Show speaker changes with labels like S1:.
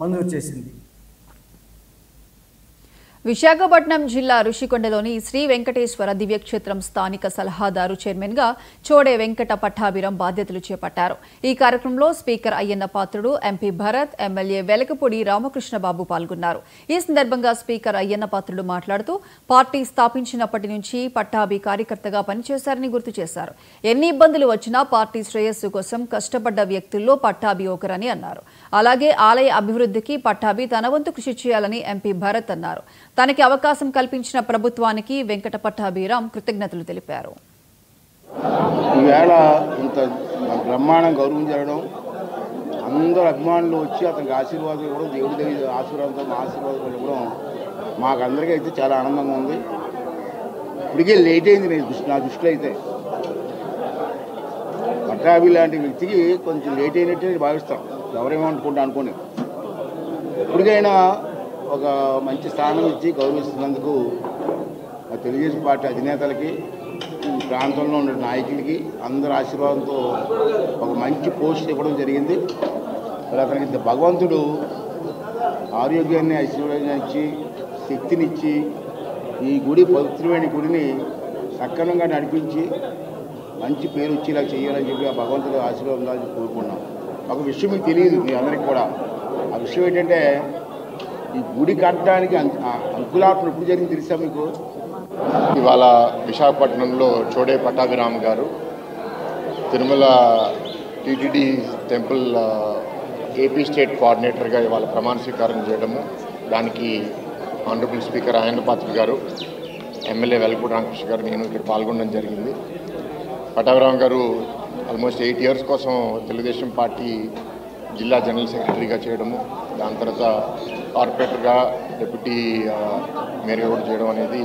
S1: మంజూరు చేసింది.
S2: విశాఖపట్నం జిల్లా ఋషికొండలోని శ్రీ వెంకటేశ్వర దివ్యక్షేత్రం స్థానిక సలహాదారు చైర్మన్ గా చోడే వెంకట పట్టాభిరం బాధ్యతలు చేపట్టారు. ఈ కార్యక్రమంలో speaker Ayyanna Patrudu, MP Bharat, MLA Velagapudi Ramakrishna Babu పాల్గొన్నారు. ఈ సందర్భంగా స్పీకర్ అయ్యన్న పాత్రుడు మాట్లాడుతూ పార్టీ స్థాపించినప్పటి నుంచి పట్టాభి కార్యకర్తగా పనిచేశారని గుర్తు చేశారు. ఎన్ని ఇబ్బందులు వచ్చినా పార్టీ శ్రేయస్సు కోసం కష్టపడ్డ వ్యక్తుల్లో పట్టాభి ఒకరని అన్నారు. అలాగే ఆలయ అభివృద్ధికి పట్టాభి తన వంతు కృషి చేయాలని ఎంపీ భరత్ అన్నారు. తనకి అవకాశం కల్పించిన ప్రభుత్వానికి వెంకట పట్టాభిరాం కృతజ్ఞతలు తెలిపారు.
S3: ఈవేళ ఇంత బ్రహ్మాండం గౌరవం జరగడం, అందరు అభిమానులు వచ్చి అతనికి ఆశీర్వాదం ఇవ్వడం, దేవుడి దగ్గర ఆశీర్వాదంతో ఆశీర్వాదం ఇవ్వడం మాకందరికీ అయితే చాలా ఆనందంగా ఉంది. ఇప్పటికే లేట్ అయింది నా దృష్టిలో అయితే. పట్టాభి లాంటి వ్యక్తికి కొంచెం లేట్ అయినట్టే భావిస్తాం, అనుకోని. ఇప్పటికైనా ఒక మంచి స్థానం ఇచ్చి గౌరవిస్తున్నందుకు తెలుగుదేశం పార్టీ అధినేతలకి, ఈ ప్రాంతంలో ఉన్న నాయకులకి అందరి ఆశీర్వాదంతో ఒక మంచి పోస్ట్ ఇవ్వడం జరిగింది. మరి అతనికి భగవంతుడు ఆరోగ్యాన్ని, ఐశ్వర్యాన్ని ఇచ్చి, శక్తినిచ్చి, ఈ గుడి పవిత్రమైన గుడిని సక్రమంగా నడిపించి మంచి పేరు వచ్చేలా చేయాలని చెప్పి ఆ భగవంతుడు ఆశీర్వాదాలు కోరుకున్నాం. ఒక విషయం మీకు తెలియదు, మీ అందరికీ కూడా. ఆ విషయం ఏంటంటే, ఈ గుడి కట్టడానికి అంకులార్పణ ఎప్పుడు జరిగింది తెలుసా మీకు?
S4: ఇవాళ విశాఖపట్నంలో చోడే పట్టాభిరామ్ గారు Tirumala TTD temple AP state కోఆర్డినేటర్గా ఇవాళ ప్రమాణ స్వీకారం చేయడము, దానికి ఆనరబుల్ స్పీకర్ అయ్యన్న పాత్రుడు గారు, ఎమ్మెల్యే వెలకపూడి రామకృష్ణ గారు, నేను ఇక్కడ పాల్గొనడం జరిగింది. పట్టాభిరామ్ గారు ఆల్మోస్ట్ 8 years కోసం తెలుగుదేశం పార్టీ జిల్లా జనరల్ సెక్రటరీగా చేయడము, దాని తర్వాత కార్పొరేటర్గా, డిప్యూటీ మేయర్గా కూడా చేయడం అనేది